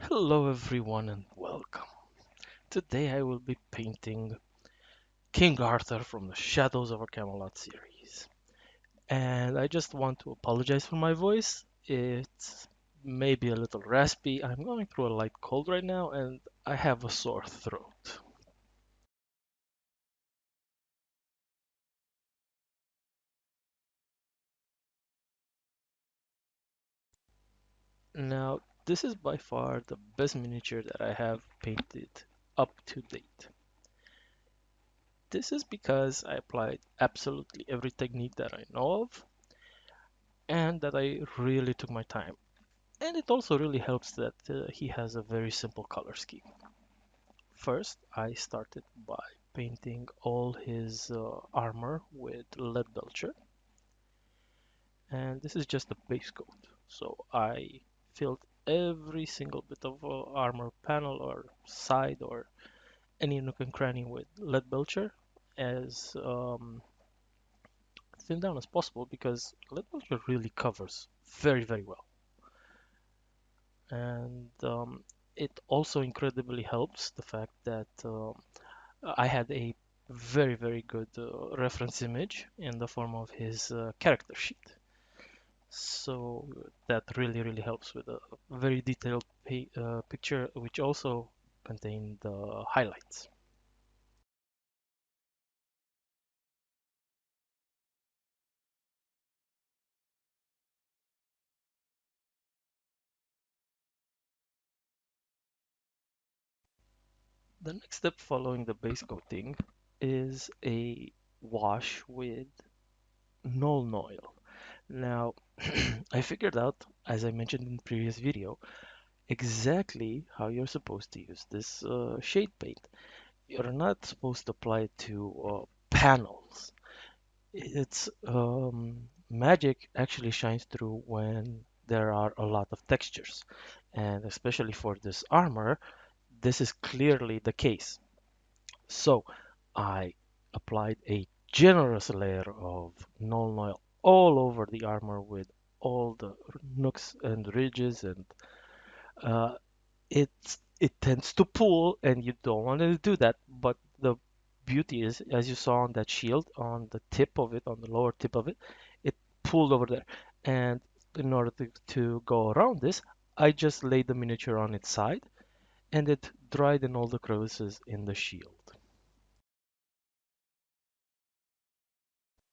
Hello everyone and welcome. Today I will be painting King Arthur from the Shadows of Camelot series. And I just want to apologize for my voice. It's maybe a little raspy. I'm going through a light cold right now and I have a sore throat. Now, this is by far the best miniature that I have painted up to date. This is because I applied absolutely every technique that I know of and that I really took my time. And it also really helps that he has a very simple color scheme. First, I started by painting all his armor with lead belcher, and this is just a base coat. So I filled every single bit of armor panel or side or any nook and cranny with lead belcher as thin down as possible because lead belcher really covers very well. And it also incredibly helps the fact that I had a very good reference image in the form of his character sheet. So that really helps with a very detailed picture, which also contained the highlights. The next step following the base coating is a wash with Null Oil. Now, I figured out, as I mentioned in the previous video, exactly how you're supposed to use this shade paint. You're not supposed to apply it to panels. Its magic actually shines through when there are a lot of textures. And especially for this armor, this is clearly the case. So I applied a generous layer of Null Oil all over the armor with all the nooks and ridges and uh, it tends to pull and you don't want to do that, but the beauty is, as you saw on that shield, on the tip of it, on the lower tip of it, it pulled over there. And in order to go around this, I just laid the miniature on its side and it dried in all the crevices in the shield.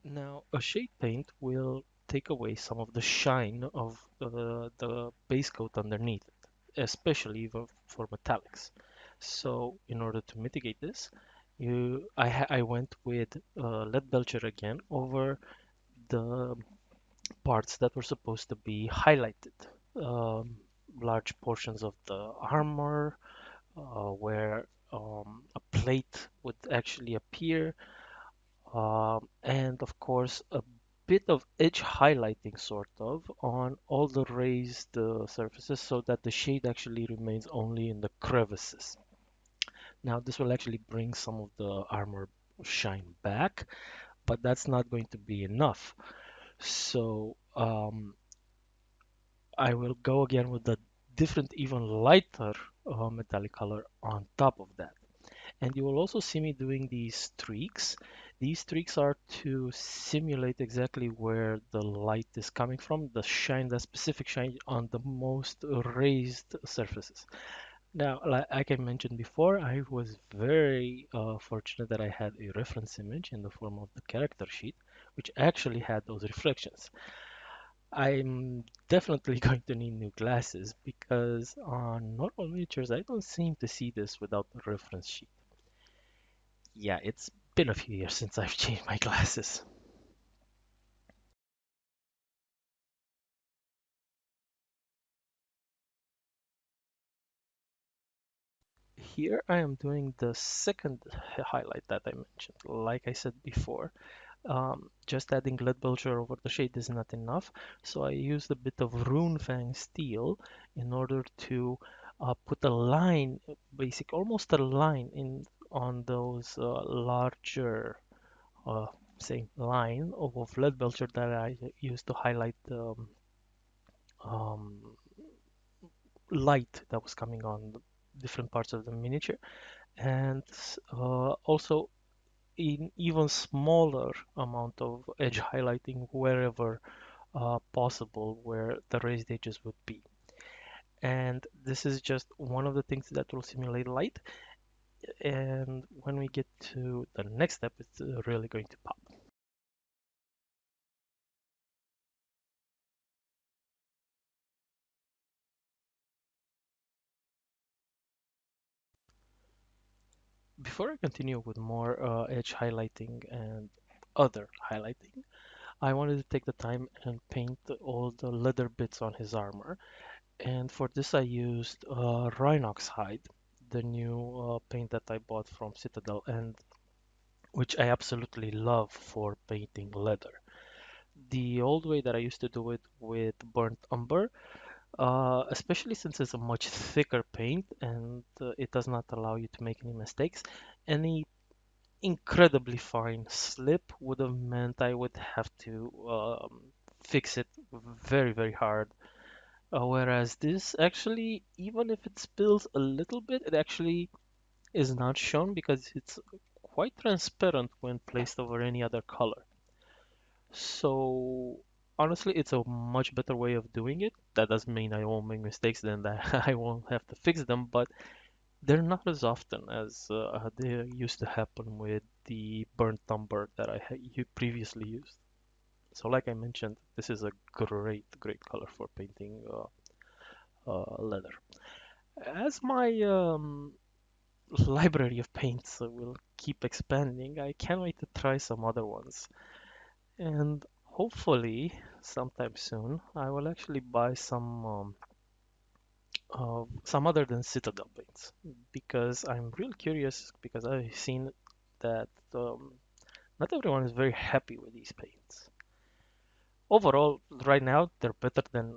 Now, a shade paint will take away some of the shine of the base coat underneath it, especially for metallics. So, in order to mitigate this, I went with lead belcher again over the parts that were supposed to be highlighted. Um, Large portions of the armor, where a plate would actually appear, and of course a bit of edge highlighting sort of on all the raised surfaces so that the shade actually remains only in the crevices. Now this will actually bring some of the armor shine back, but that's not going to be enough. So I will go again with the different, even lighter metallic color on top of that. And you will also see me doing these streaks. These streaks are to simulate exactly where the light is coming from, the shine, the specific shine on the most raised surfaces. Now, like I mentioned before, I was very fortunate that I had a reference image in the form of the character sheet, which actually had those reflections. I'm definitely going to need new glasses because on normal miniatures, I don't seem to see this without the reference sheet. Yeah, it's been a few years since I've changed my glasses. Here I am doing the second highlight that I mentioned. Like I said before, just adding lead belcher over the shade is not enough, so I used a bit of Rune Fang steel in order to put a line, almost a line in on those larger, uh, say, line of lead belcher that I used to highlight the um, light that was coming on the different parts of the miniature, and also in even smaller amount of edge highlighting wherever possible where the raised edges would be. And this is just one of the things that will simulate light. And when we get to the next step, it's really going to pop. Before I continue with more edge highlighting and other highlighting, I wanted to take the time and paint all the leather bits on his armor. And for this, I used Rhinox hide, the new paint that I bought from Citadel, and which I absolutely love for painting leather. The old way that I used to do it with burnt umber, especially since it's a much thicker paint and it does not allow you to make any mistakes, any incredibly fine slip would have meant I would have to fix it very, very hard. Whereas this actually, even if it spills a little bit, it actually is not shown because it's quite transparent when placed over any other color. So honestly, it's a much better way of doing it. That doesn't mean I won't make mistakes, then that I won't have to fix them, but they're not as often as they used to happen with the burnt umber that you previously used. So like I mentioned, this is a great, great color for painting leather. As my library of paints will keep expanding, I can't wait to try some other ones. And hopefully, sometime soon, I will actually buy some other than Citadel paints because I'm real curious because I've seen that not everyone is very happy with these paints. Overall, right now, they're better than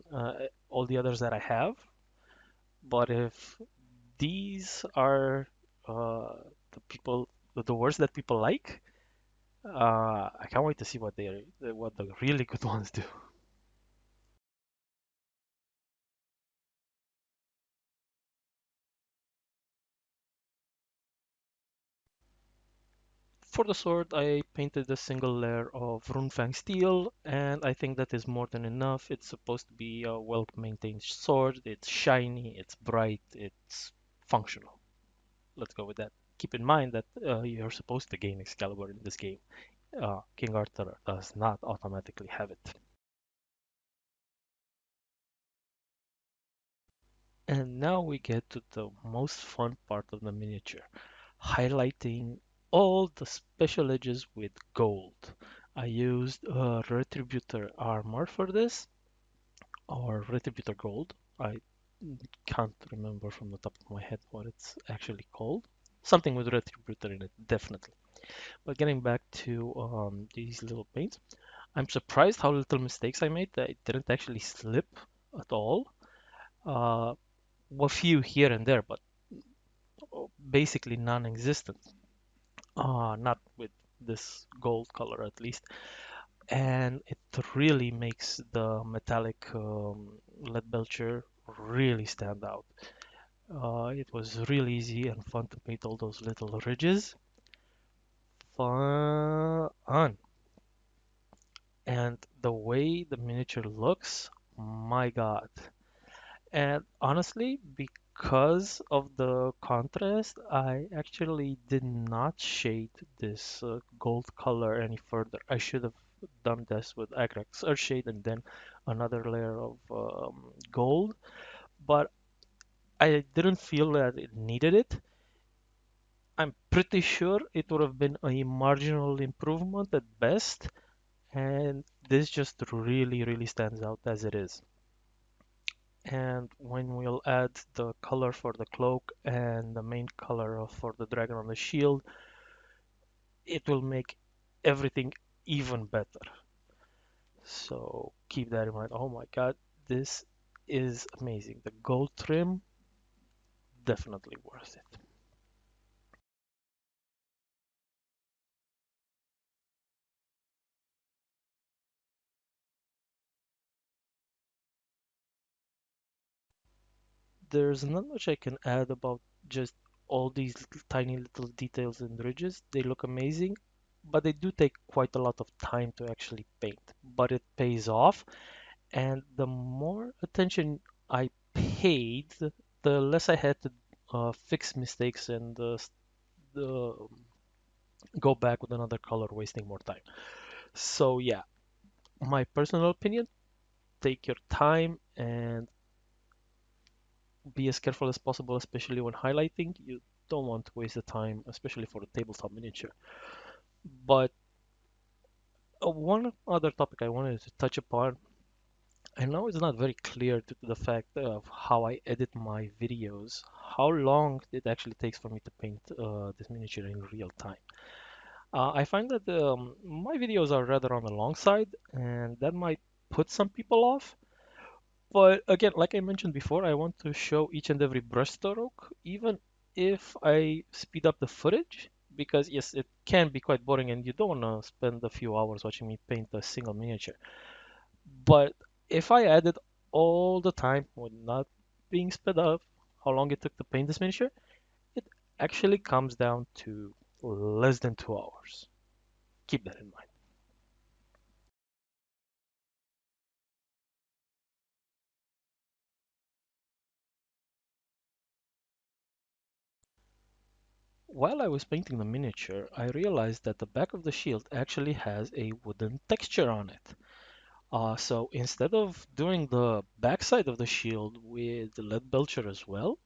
all the others that I have. But if these are uh, the worst that people like, I can't wait to see what the really good ones do. For the sword, I painted a single layer of Runefang steel, and I think that is more than enough. It's supposed to be a well-maintained sword. It's shiny, it's bright, it's functional. Let's go with that. Keep in mind that you're supposed to gain Excalibur in this game. King Arthur does not automatically have it. And now we get to the most fun part of the miniature, highlighting all the special edges with gold. I used Retributor armor for this, or Retributor gold. I can't remember from the top of my head what it's actually called. Something with Retributor in it, definitely. But getting back to these little paints, I'm surprised how little mistakes I made. That it didn't actually slip at all. Uh, a few here and there, but basically non-existent. Not with this gold color at least. And it really makes the metallic lead belcher really stand out. It was really easy and fun to paint all those little ridges. Fun. And the way the miniature looks, my God. And honestly, because of the contrast, I actually did not shade this gold color any further. I should have done this with Agrax Earthshade and then another layer of gold, but I didn't feel that it needed it. I'm pretty sure it would have been a marginal improvement at best, and this just really, really stands out as it is. And when we'll add the color for the cloak and the main color for the dragon on the shield, it will make everything even better. So keep that in mind. Oh my god, this is amazing. The gold trim, definitely worth it. there's not much I can add about just all these tiny little details and ridges. They look amazing, but they do take quite a lot of time to actually paint. But it pays off, and the more attention I paid, the less I had to fix mistakes and the go back with another color, wasting more time. So yeah, my personal opinion, take your time and be as careful as possible, especially when highlighting. You don't want to waste the time, especially for a tabletop miniature. But one other topic I wanted to touch upon, I know it's not very clear due to the fact of how I edit my videos, how long it actually takes for me to paint this miniature in real time. I find that my videos are rather on the long side, and that might put some people off. But again, like I mentioned before, I want to show each and every brushstroke, even if I speed up the footage, because yes, it can be quite boring and you don't want to spend a few hours watching me paint a single miniature. But if I added all the time with not being sped up, how long it took to paint this miniature, it actually comes down to less than 2 hours. Keep that in mind. While I was painting the miniature, I realized that the back of the shield actually has a wooden texture on it. So instead of doing the backside of the shield with the lead belcher as well,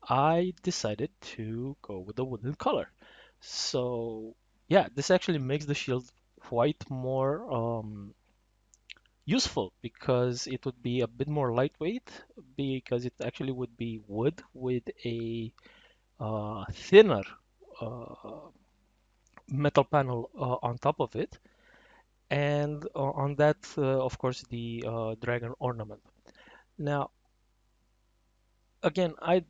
I decided to go with the wooden color. So yeah, this actually makes the shield quite more useful because it would be a bit more lightweight because it actually would be wood with a thinner uh, metal panel on top of it, and on that, of course, the dragon ornament. Now, again, I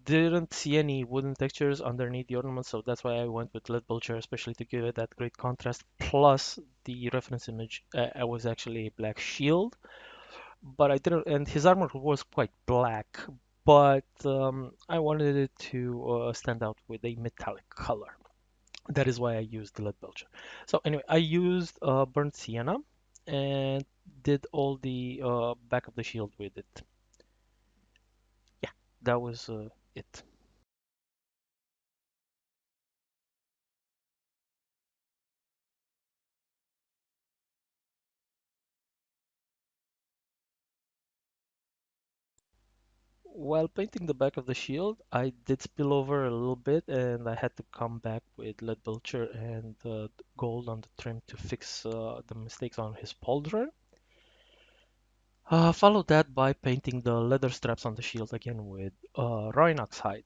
didn't see any wooden textures underneath the ornament, so that's why I went with lead vulture, especially to give it that great contrast. Plus, the reference image was actually a black shield, but I didn't, and his armor was quite black, but I wanted it to stand out with a metallic color. That is why I used the lead belcher. So anyway, I used burnt sienna and did all the back of the shield with it. Yeah, that was it. While painting the back of the shield, I did spill over a little bit and I had to come back with lead belcher and gold on the trim to fix the mistakes on his pauldron. Followed that by painting the leather straps on the shield again with Rhinox hide.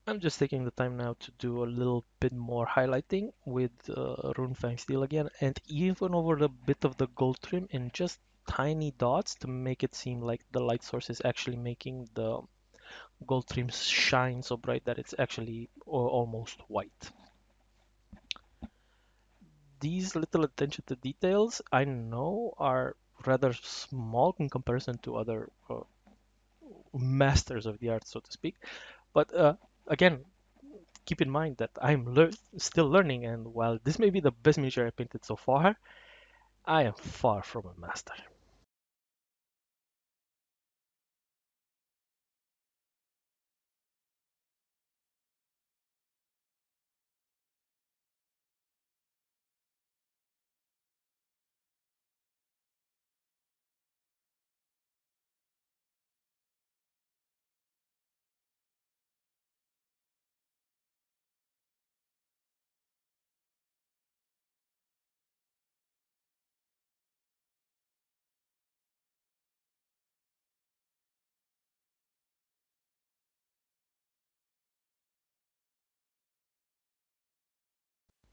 I'm just taking the time now to do a little bit more highlighting with Runefang Steel again, and even over the bit of the gold trim in just tiny dots to make it seem like the light source is actually making the gold trim shine so bright that it's actually almost white. These little attention to details, I know, are rather small in comparison to other masters of the art, so to speak. But again, keep in mind that still learning, and while this may be the best miniature I painted so far, I am far from a master.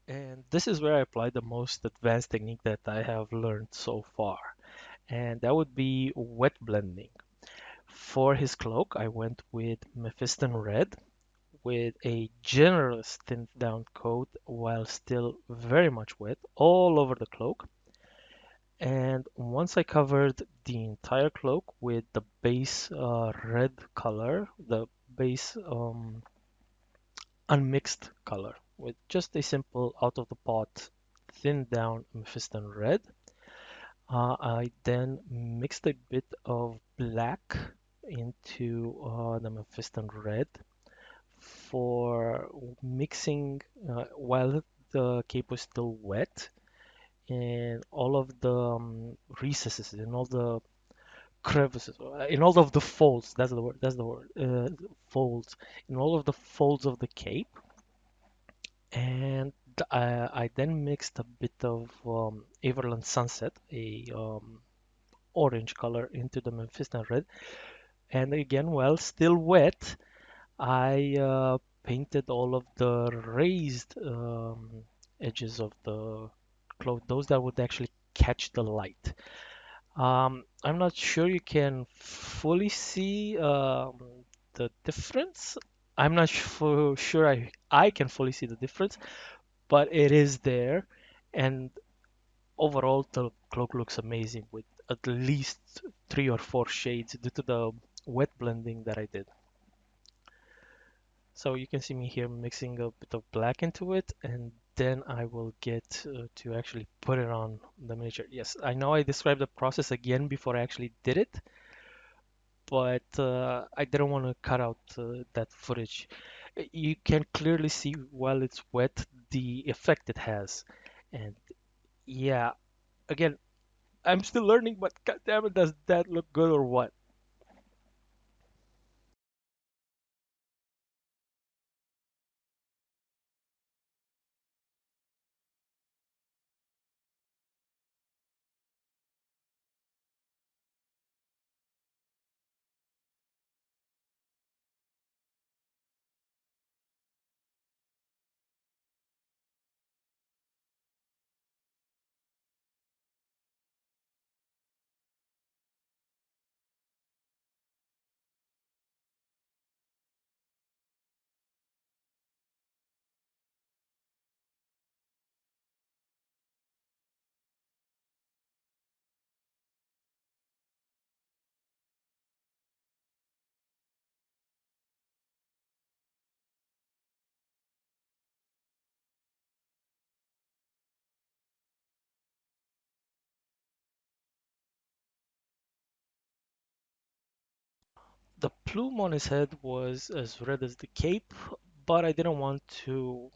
And this is where I apply the most advanced technique that I have learned so far, and that would be wet blending. For his cloak, I went with Mephiston Red with a generous thinned down coat while still very much wet all over the cloak. And once I covered the entire cloak with the base red color, the base unmixed color, with just a simple out of the pot thinned down Mephiston Red, I then mixed a bit of black into the Mephiston Red for mixing while the cape was still wet in all of the recesses, in all the crevices, in all of the folds. That's the word. Folds. In all of the folds of the cape, and I then mixed a bit of Everland Sunset, a orange color, into the Mephiston Red, and again, while still wet, I painted all of the raised edges of the cloth, those that would actually catch the light. I'm not sure you can fully see the difference. I'm not sure I can fully see the difference, but it is there. And overall, the cloak looks amazing with at least 3 or 4 shades due to the wet blending that I did. So you can see me here mixing a bit of black into it, and then I will get to actually put it on the miniature. Yes, I know I described the process again before I actually did it, but I didn't want to cut out that footage. You can clearly see while it's wet the effect it has. And yeah, again, I'm still learning, but god damn it, does that look good or what? The plume on his head was as red as the cape, but I didn't want to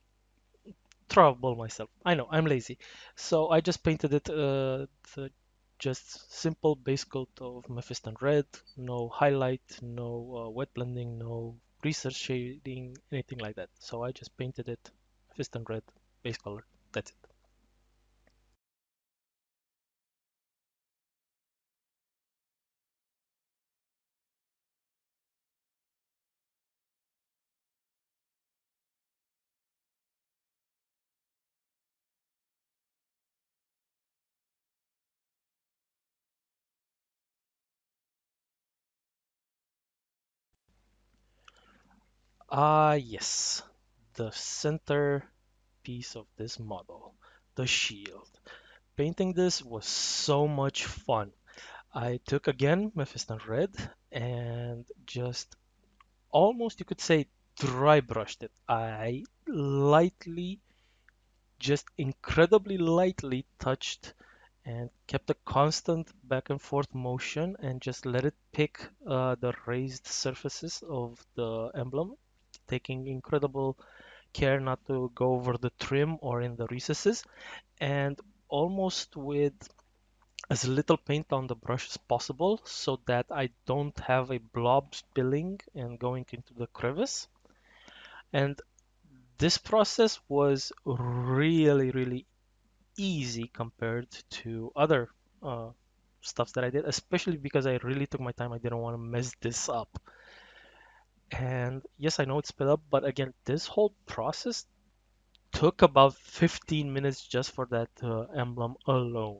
trouble myself. I know, I'm lazy. So I just painted it just simple base coat of Mephiston Red, no highlight, no wet blending, no research shading, anything like that. So I just painted it Mephiston Red base color. That's it. Yes, the center piece of this model, the shield. Painting this was so much fun. I took again Mephiston Red and just almost you could say dry brushed it. I lightly, just incredibly lightly touched and kept a constant back and forth motion and just let it pick the raised surfaces of the emblem, taking incredible care not to go over the trim or in the recesses, and almost with as little paint on the brush as possible so that I don't have a blob spilling and going into the crevice. And this process was really, really easy compared to other uh, stuffs that I did, especially because I really took my time. I didn't want to mess this up. And yes, I know it's sped up, but again, this whole process took about 15 minutes just for that emblem alone.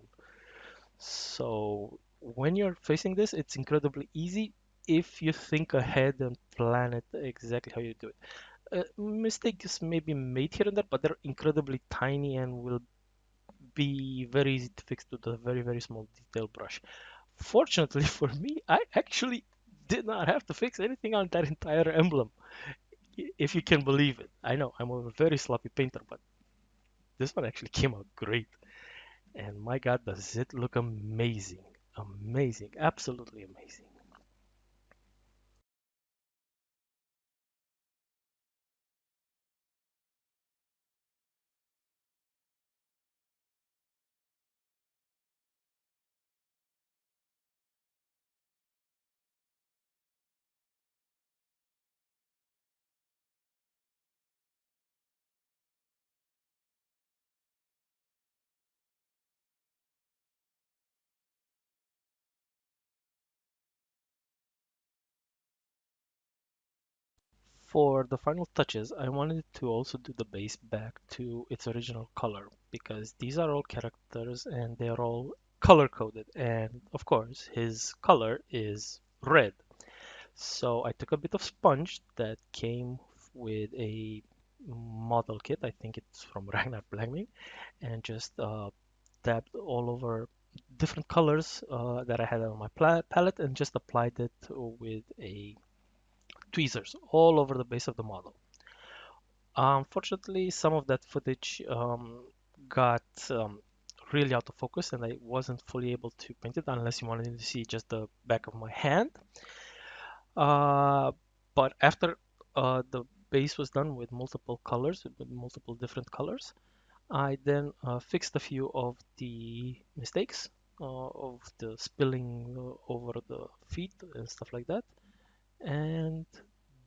So when you're facing this, it's incredibly easy if you think ahead and plan it exactly how you do it. Mistakes may be made here and there, but they're incredibly tiny and will be very easy to fix with a very, very small detail brush. Fortunately for me, I actually did not have to fix anything on that entire emblem, if you can believe it. I know I'm a very sloppy painter, but this one actually came out great. And my God, does it look amazing! Amazing, absolutely amazing. For the final touches, I wanted to also do the base back to its original color because these are all characters and they're all color coded. And of course, his color is red. So I took a bit of sponge that came with a model kit. I think it's from Ragnar Blanging, and just dabbed all over different colors that I had on my palette and just applied it with a tweezers all over the base of the model. Unfortunately, some of that footage got really out of focus and I wasn't fully able to paint it unless you wanted to see just the back of my hand. Uh, but after the base was done with multiple colors, with multiple different colors, I then fixed a few of the mistakes of the spilling over the feet and stuff like that. And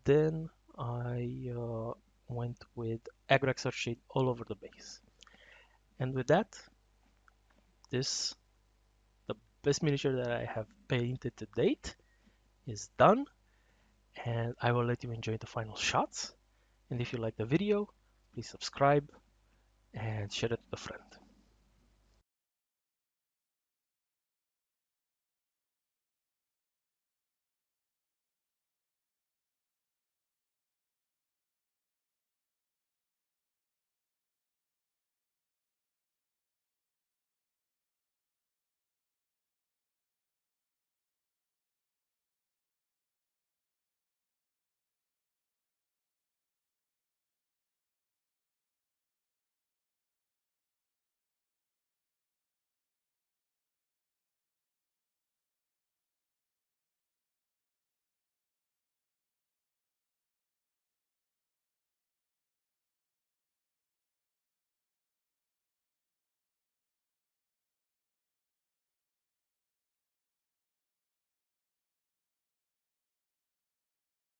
then I went with Agrax shade all over the base. And with that, this, the best miniature that I have painted to date, is done. And I will let you enjoy the final shots. And if you like the video, please subscribe and share it with a friend.